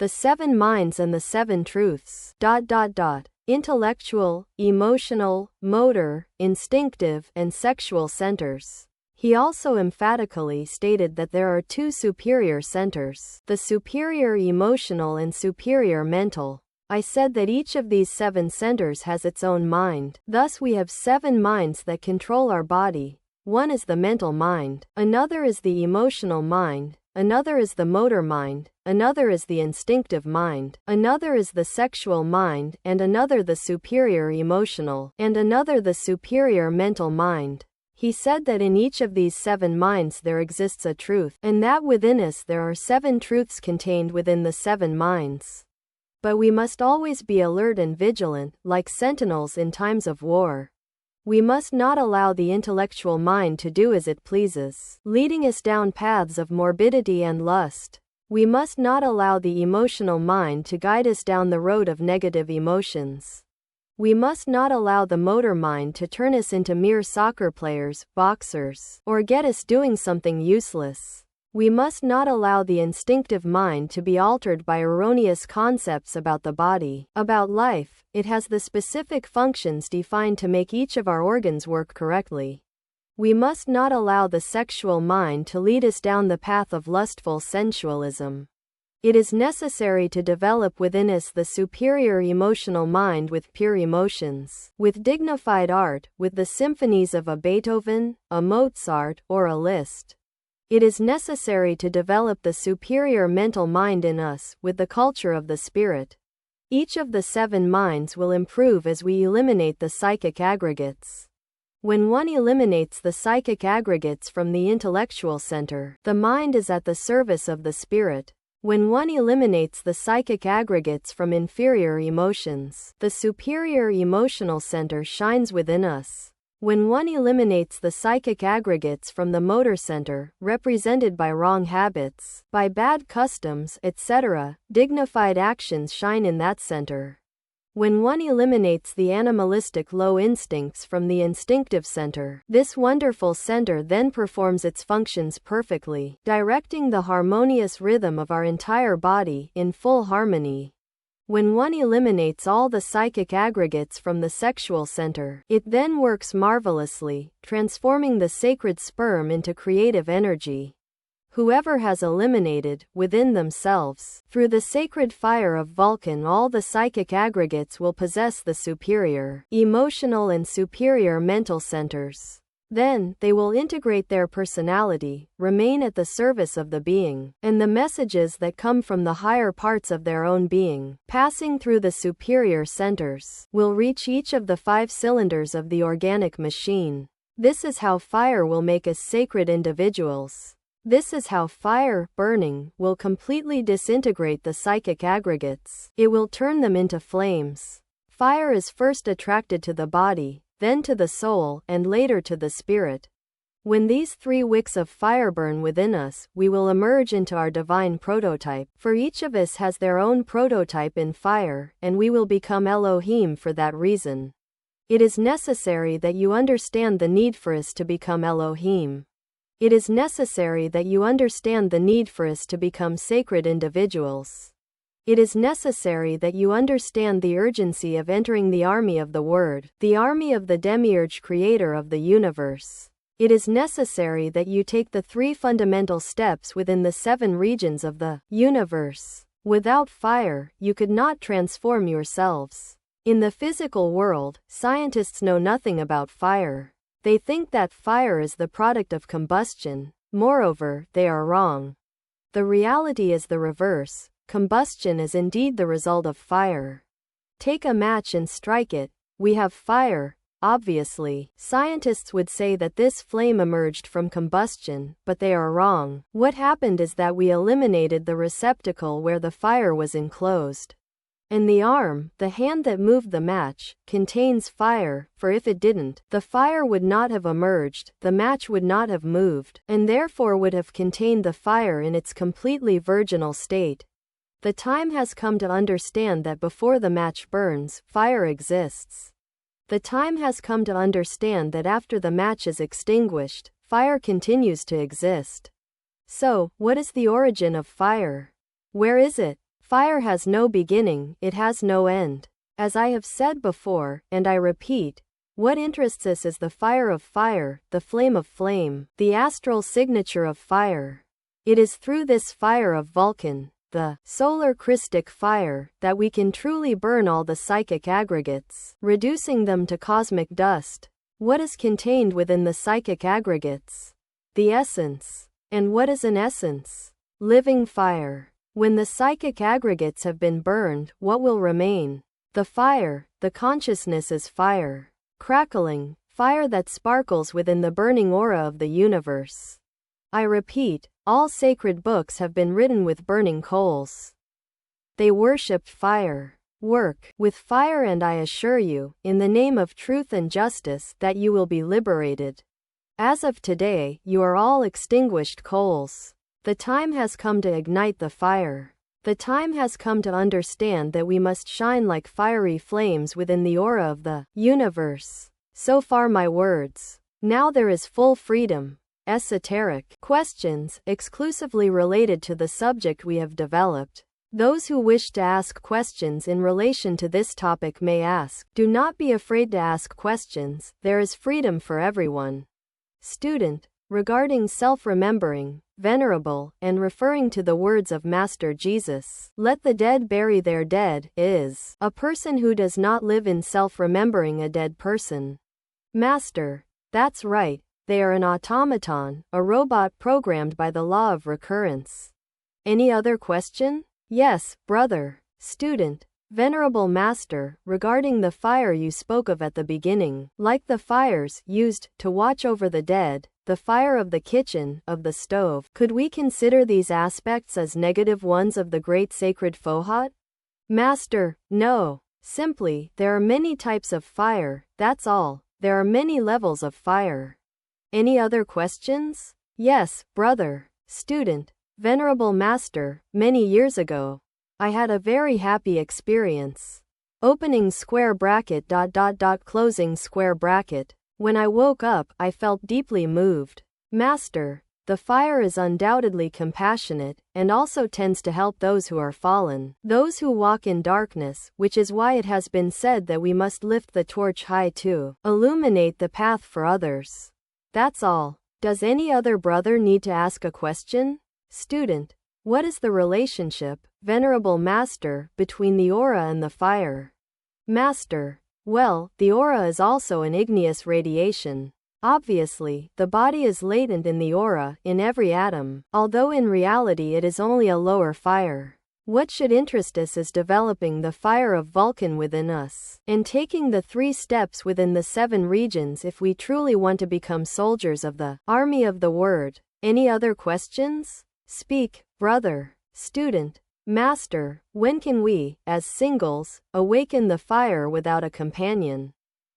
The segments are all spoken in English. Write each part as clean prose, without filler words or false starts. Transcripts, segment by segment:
The 7 minds and the 7 truths. Intellectual, emotional, motor, instinctive, and sexual centers. He also emphatically stated that there are 2 superior centers, the superior emotional and superior mental. I said that each of these 7 centers has its own mind. Thus we have 7 minds that control our body. One is the mental mind, another is the emotional mind, another is the motor mind, another is the instinctive mind, another is the sexual mind, and another the superior emotional, and another the superior mental mind. He said that in each of these 7 minds there exists a truth, and that within us there are 7 truths contained within the 7 minds. But we must always be alert and vigilant, like sentinels in times of war. We must not allow the intellectual mind to do as it pleases, leading us down paths of morbidity and lust. We must not allow the emotional mind to guide us down the road of negative emotions. We must not allow the motor mind to turn us into mere soccer players, boxers, or get us doing something useless. We must not allow the instinctive mind to be altered by erroneous concepts about the body, about life. It has the specific functions defined to make each of our organs work correctly. We must not allow the sexual mind to lead us down the path of lustful sensualism. It is necessary to develop within us the superior emotional mind with pure emotions, with dignified art, with the symphonies of a Beethoven, a Mozart, or a Liszt. It is necessary to develop the superior mental mind in us, with the culture of the spirit. Each of the 7 minds will improve as we eliminate the psychic aggregates. When one eliminates the psychic aggregates from the intellectual center, the mind is at the service of the spirit. When one eliminates the psychic aggregates from inferior emotions, the superior emotional center shines within us. When one eliminates the psychic aggregates from the motor center, represented by wrong habits, by bad customs, etc., dignified actions shine in that center. When one eliminates the animalistic low instincts from the instinctive center, this wonderful center then performs its functions perfectly, directing the harmonious rhythm of our entire body in full harmony. When one eliminates all the psychic aggregates from the sexual center, it then works marvelously, transforming the sacred sperm into creative energy. Whoever has eliminated, within themselves, through the sacred fire of Vulcan, all the psychic aggregates will possess the superior emotional and superior mental centers. Then, they will integrate their personality, remain at the service of the being, and the messages that come from the higher parts of their own being, passing through the superior centers, will reach each of the 5 cylinders of the organic machine. This is how fire will make us sacred individuals. This is how fire, burning, will completely disintegrate the psychic aggregates. It will turn them into flames. Fire is first attracted to the body, then to the soul, and later to the spirit. When these 3 wicks of fire burn within us, we will emerge into our divine prototype, for each of us has their own prototype in fire, and we will become Elohim for that reason. It is necessary that you understand the need for us to become Elohim. It is necessary that you understand the need for us to become sacred individuals. It is necessary that you understand the urgency of entering the army of the Word, the army of the Demiurge creator of the universe. It is necessary that you take the 3 fundamental steps within the 7 regions of the universe. Without fire, you could not transform yourselves. In the physical world, scientists know nothing about fire. They think that fire is the product of combustion. Moreover, they are wrong. The reality is the reverse. Combustion is indeed the result of fire. Take a match and strike it. We have fire. Obviously, scientists would say that this flame emerged from combustion, but they are wrong. What happened is that we eliminated the receptacle where the fire was enclosed. And the arm, the hand that moved the match, contains fire, for if it didn't, the fire would not have emerged, the match would not have moved, and therefore would have contained the fire in its completely virginal state. The time has come to understand that before the match burns, fire exists. The time has come to understand that after the match is extinguished, fire continues to exist. So, what is the origin of fire? Where is it? fire has no beginning, it has no end. As I have said before, and I repeat, what interests us is the fire of fire, the flame of flame, the astral signature of fire. It is through this fire of Vulcan, the solar Christic fire, that we can truly burn all the psychic aggregates, reducing them to cosmic dust. What is contained within the psychic aggregates? The essence. And what is an essence? Living fire. When the psychic aggregates have been burned, what will remain? The fire, the consciousness is fire. Crackling, fire that sparkles within the burning aura of the universe. I repeat, all sacred books have been written with burning coals. They worshipped fire. Work with fire, and I assure you, in the name of truth and justice, that you will be liberated. As of today, you are all extinguished coals. The time has come to ignite the fire. The time has come to understand that we must shine like fiery flames within the aura of the universe. So far my words. Now there is full freedom. Esoteric questions, exclusively related to the subject we have developed. Those who wish to ask questions in relation to this topic may ask. Do not be afraid to ask questions, there is freedom for everyone. Student, regarding self-remembering, venerable, and referring to the words of Master Jesus, let the dead bury their dead, is a person who does not live in self-remembering a dead person. Master, that's right, they are an automaton, a robot programmed by the law of recurrence. Any other question? Yes, brother. Student, venerable Master, regarding the fire you spoke of at the beginning, like the fires used to watch over the dead, the fire of the kitchen, of the stove, could we consider these aspects as negative ones of the great sacred Fohat? Master, no. Simply, there are many types of fire, that's all. There are many levels of fire. Any other questions? Yes, brother. Student, venerable Master, many years ago, I had a very happy experience. Opening square bracket ... closing square bracket. When I woke up, I felt deeply moved. Master, the fire is undoubtedly compassionate, and also tends to help those who are fallen, those who walk in darkness, which is why it has been said that we must lift the torch high to illuminate the path for others. That's all. Does any other brother need to ask a question? Student, what is the relationship, venerable Master, between the aura and the fire? Master, well, the aura is also an igneous radiation. Obviously, the body is latent in the aura, in every atom, although in reality it is only a lower fire. What should interest us is developing the fire of Vulcan within us, and taking the 3 steps within the 7 regions if we truly want to become soldiers of the army of the word. Any other questions? Speak, brother. Student, Master, when can we, as singles, awaken the fire without a companion?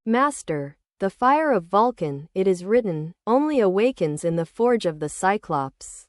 Master, the fire of Vulcan, it is written, only awakens in the forge of the Cyclops.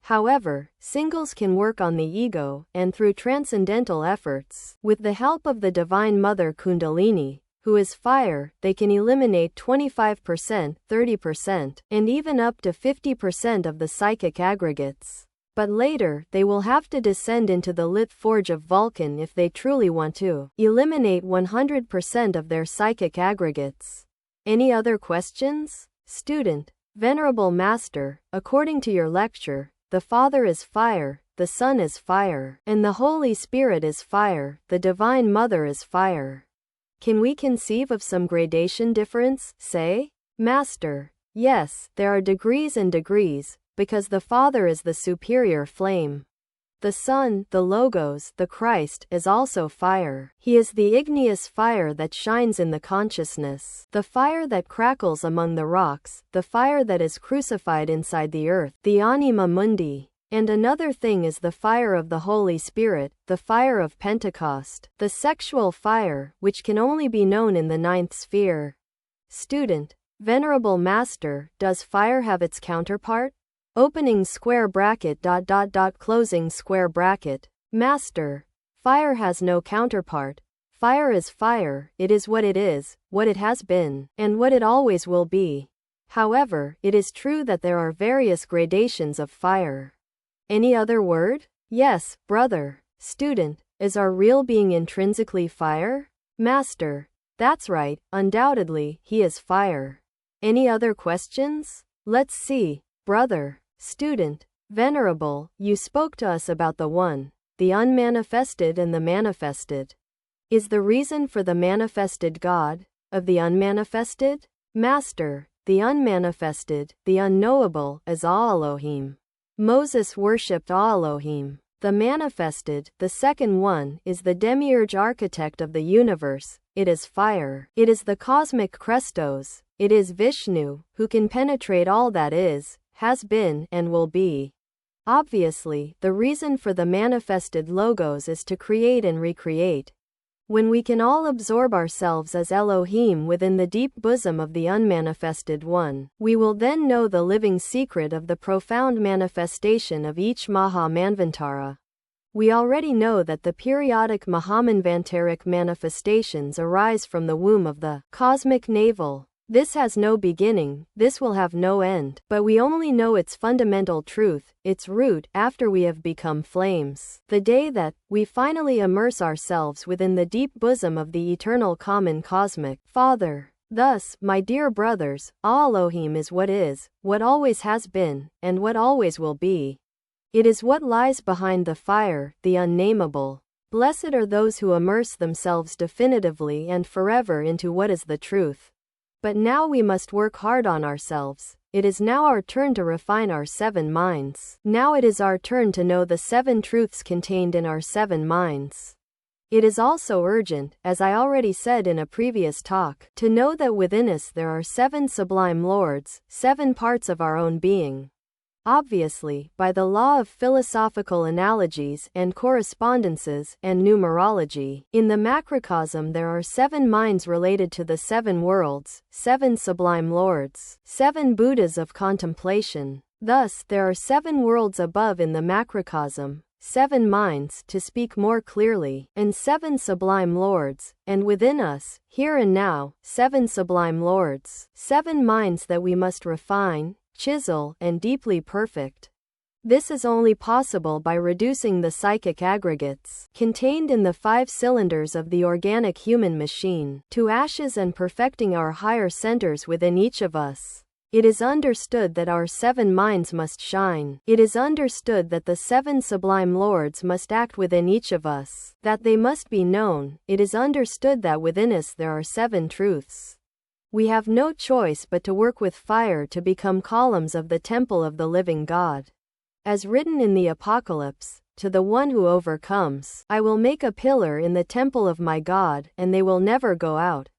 However, singles can work on the ego, and through transcendental efforts, with the help of the Divine Mother Kundalini, who is fire, they can eliminate 25%, 30%, and even up to 50% of the psychic aggregates. But later, they will have to descend into the lit forge of Vulcan if they truly want to eliminate 100% of their psychic aggregates. Any other questions? Student, venerable Master, according to your lecture, the Father is fire, the Son is fire, and the Holy Spirit is fire, the Divine Mother is fire. Can we conceive of some gradation difference, say? Master, yes, there are degrees and degrees, because the Father is the superior flame. The Son, the Logos, the Christ, is also fire. He is the igneous fire that shines in the consciousness, the fire that crackles among the rocks, the fire that is crucified inside the earth, the anima mundi. And another thing is the fire of the Holy Spirit, the fire of Pentecost, the sexual fire, which can only be known in the 9th sphere. Student, venerable Master, does fire have its counterpart? Opening square bracket ... closing square bracket. Master, fire has no counterpart. Fire is fire, it is what it has been, and what it always will be. However, it is true that there are various gradations of fire. Any other word? Yes, brother. Student, is our real being intrinsically fire? Master, that's right, undoubtedly, he is fire. Any other questions? Let's see. Brother. Student, Venerable, you spoke to us about the one, the unmanifested and the manifested. Is the reason for the manifested God, of the unmanifested? Master, the unmanifested, the unknowable, is Elohim. Moses worshipped Elohim. The manifested, the second one, is the demiurge architect of the universe. It is fire. It is the cosmic Christos. It is Vishnu, who can penetrate all that is, has been, and will be. Obviously, the reason for the manifested logos is to create and recreate. When we can all absorb ourselves as Elohim within the deep bosom of the unmanifested one, we will then know the living secret of the profound manifestation of each Maha-Manvantara. We already know that the periodic Mahamanvantaric manifestations arise from the womb of the cosmic navel. This has no beginning, this will have no end, but we only know its fundamental truth, its root, after we have become flames. The day that we finally immerse ourselves within the deep bosom of the eternal common cosmic Father. Thus, my dear brothers, Elohim is what always has been, and what always will be. It is what lies behind the fire, the unnameable. Blessed are those who immerse themselves definitively and forever into what is the truth. But now we must work hard on ourselves. It is now our turn to refine our 7 minds. Now it is our turn to know the 7 truths contained in our 7 minds. It is also urgent, as I already said in a previous talk, to know that within us there are 7 sublime lords, 7 parts of our own being. Obviously, by the law of philosophical analogies and correspondences and numerology, in the macrocosm there are 7 minds related to the 7 worlds, 7 sublime lords, 7 Buddhas of contemplation. Thus, there are 7 worlds above in the macrocosm, 7 minds, to speak more clearly, and 7 sublime lords, and within us, here and now, 7 sublime lords, 7 minds that we must refine, chisel, and deeply perfect. This is only possible by reducing the psychic aggregates contained in the 5 cylinders of the organic human machine to ashes and perfecting our higher centers within each of us. It is understood that our 7 minds must shine. It is understood that the 7 sublime lords must act within each of us, that they must be known. It is understood that within us there are 7 truths. We have no choice but to work with fire to become columns of the temple of the living God. As written in the Apocalypse, to the one who overcomes, I will make a pillar in the temple of my God, and they will never go out.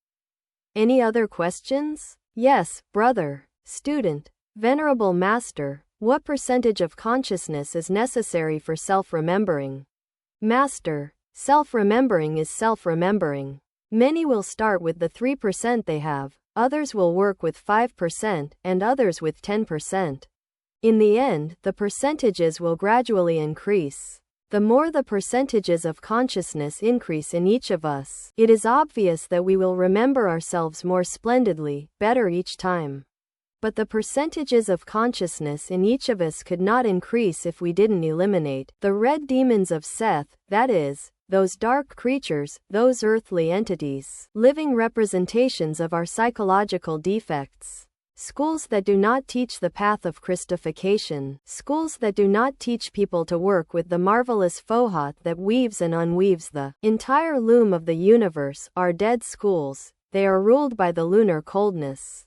Any other questions? Yes, brother. Student, Venerable Master, what percentage of consciousness is necessary for self-remembering? Master, self-remembering is self-remembering. Many will start with the 3% they have, others will work with 5%, and others with 10%. In the end, the percentages will gradually increase. The more the percentages of consciousness increase in each of us, it is obvious that we will remember ourselves more splendidly, better each time. But the percentages of consciousness in each of us could not increase if we didn't eliminate the red demons of Seth, that is, those dark creatures, those earthly entities, living representations of our psychological defects. Schools that do not teach the path of Christification, schools that do not teach people to work with the marvelous Fohat that weaves and unweaves the entire loom of the universe, are dead schools. They are ruled by the lunar coldness.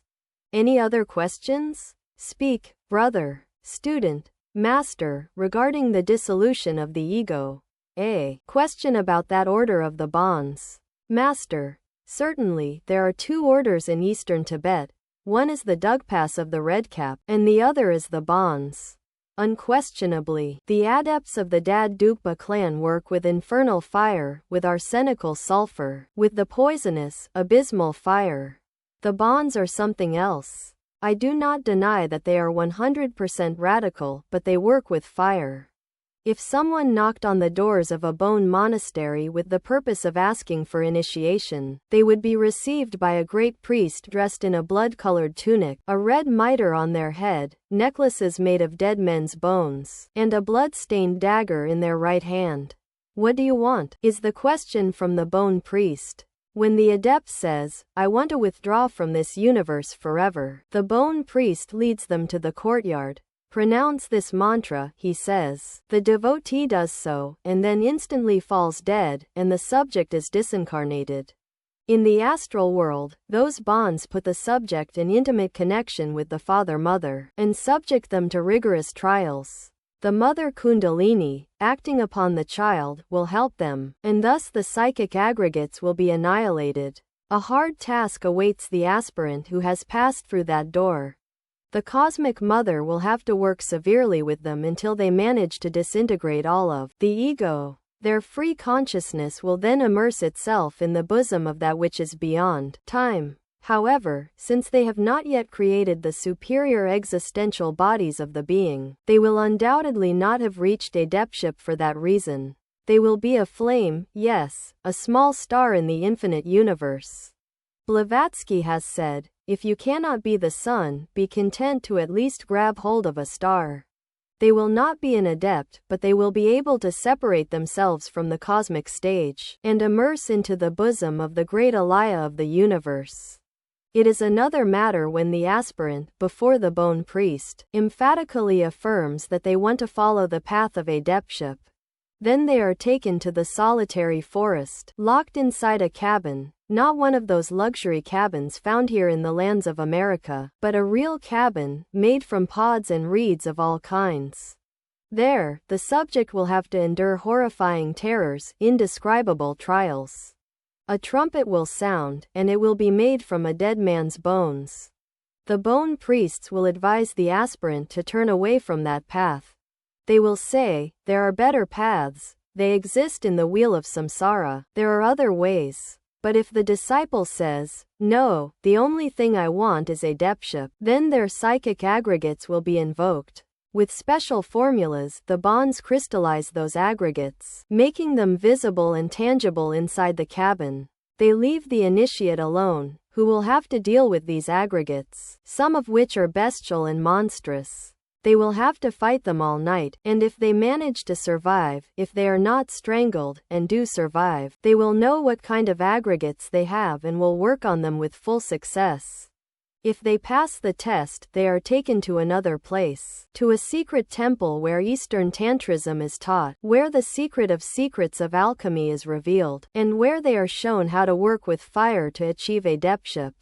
Any other questions? Speak, brother. Student, Master, regarding the dissolution of the ego. A question about that order of the bonds. Master, certainly, there are 2 orders in eastern Tibet. One is the Dugpas of the Redcap, and the other is the bonds. Unquestionably, the adepts of the Dad Dukpa clan work with infernal fire, with arsenical sulfur, with the poisonous, abysmal fire. The bonds are something else. I do not deny that they are 100% radical, but they work with fire. If someone knocked on the doors of a Bone monastery with the purpose of asking for initiation, they would be received by a great priest dressed in a blood-colored tunic, a red mitre on their head, necklaces made of dead men's bones, and a blood-stained dagger in their right hand. What do you want? Is the question from the bone priest. When the adept says, I want to withdraw from this universe forever, the bone priest leads them to the courtyard. Pronounce this mantra, he says. The devotee does so, and then instantly falls dead, and the subject is disincarnated. In the astral world, those bonds put the subject in intimate connection with the father-mother, and subject them to rigorous trials. The mother Kundalini, acting upon the child, will help them, and thus the psychic aggregates will be annihilated. A hard task awaits the aspirant who has passed through that door. The cosmic mother will have to work severely with them until they manage to disintegrate all of the ego. Their free consciousness will then immerse itself in the bosom of that which is beyond time. However, since they have not yet created the superior existential bodies of the being, they will undoubtedly not have reached adeptship for that reason. They will be a flame, yes, a small star in the infinite universe. Blavatsky has said, if you cannot be the sun, be content to at least grab hold of a star. They will not be an adept, but they will be able to separate themselves from the cosmic stage, and immerse into the bosom of the great Alaya of the universe. It is another matter when the aspirant, before the bone priest, emphatically affirms that they want to follow the path of adeptship. Then they are taken to the solitary forest, locked inside a cabin, not one of those luxury cabins found here in the lands of America, but a real cabin, made from pods and reeds of all kinds. There, the subject will have to endure horrifying terrors, indescribable trials. A trumpet will sound, and it will be made from a dead man's bones. The bone priests will advise the aspirant to turn away from that path. They will say, there are better paths, they exist in the wheel of samsara, there are other ways. But if the disciple says, no, the only thing I want is adeptship, then their psychic aggregates will be invoked. With special formulas, the bonds crystallize those aggregates, making them visible and tangible inside the cabin. They leave the initiate alone, who will have to deal with these aggregates, some of which are bestial and monstrous. They will have to fight them all night, and if they manage to survive, if they are not strangled, and do survive, they will know what kind of aggregates they have and will work on them with full success. If they pass the test, they are taken to another place, to a secret temple where Eastern Tantrism is taught, where the secret of secrets of alchemy is revealed, and where they are shown how to work with fire to achieve adeptship.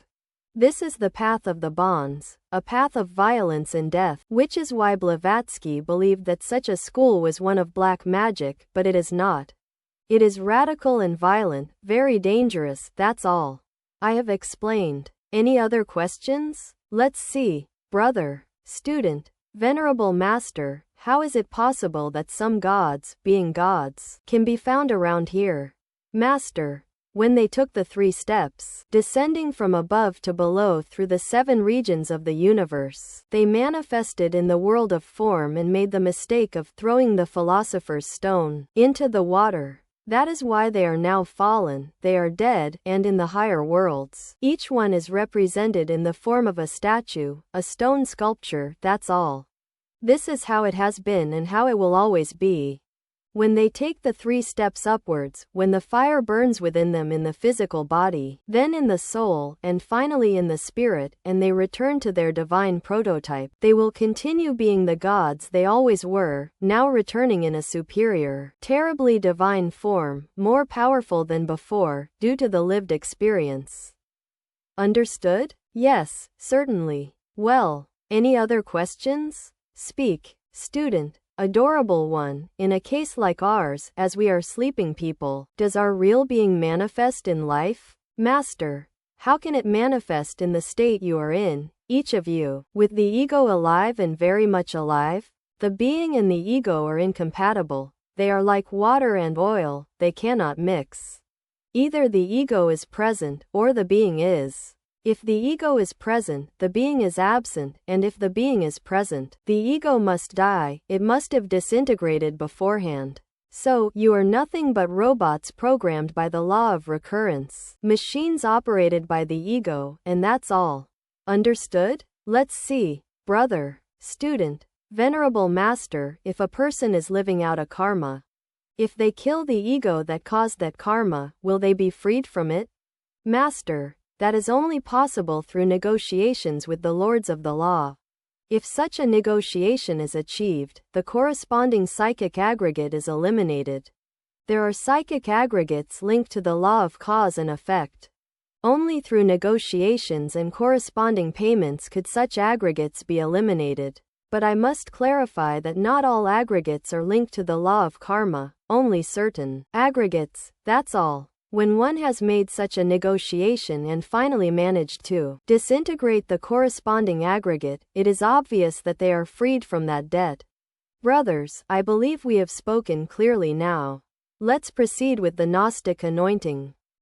This is the path of the bonds, a path of violence and death, which is why Blavatsky believed that such a school was one of black magic, but it is not. It is radical and violent, very dangerous, that's all. I have explained. Any other questions? Let's see. Brother, student, venerable master, how is it possible that some gods, being gods, can be found around here? Master, when they took the 3 steps, descending from above to below through the 7 regions of the universe, they manifested in the world of form and made the mistake of throwing the philosopher's stone into the water. That is why they are now fallen, they are dead, and in the higher worlds, each one is represented in the form of a statue, a stone sculpture, that's all. This is how it has been and how it will always be. When they take the 3 steps upwards, when the fire burns within them in the physical body, then in the soul, and finally in the spirit, and they return to their divine prototype, they will continue being the gods they always were, now returning in a superior, terribly divine form, more powerful than before, due to the lived experience. Understood? Yes, certainly. Well, any other questions? Speak, student. Adorable one, in a case like ours, as we are sleeping people, does our real being manifest in life? Master, how can it manifest in the state you are in, each of you, with the ego alive and very much alive? The being and the ego are incompatible. They are like water and oil, they cannot mix. Either the ego is present, or the being is. If the ego is present, the being is absent, and if the being is present, the ego must die, it must have disintegrated beforehand. So, you are nothing but robots programmed by the law of recurrence, machines operated by the ego, and that's all. Understood? Let's see. Brother, student, venerable master, if a person is living out a karma, If they kill the ego that caused that karma, will they be freed from it? Master, that is only possible through negotiations with the lords of the law. If such a negotiation is achieved, the corresponding psychic aggregate is eliminated. There are psychic aggregates linked to the law of cause and effect. Only through negotiations and corresponding payments could such aggregates be eliminated. But I must clarify that not all aggregates are linked to the law of karma, only certain aggregates, that's all. When one has made such a negotiation and finally managed to disintegrate the corresponding aggregate, it is obvious that they are freed from that debt. Brothers, I believe we have spoken clearly now. Let's proceed with the Gnostic anointing.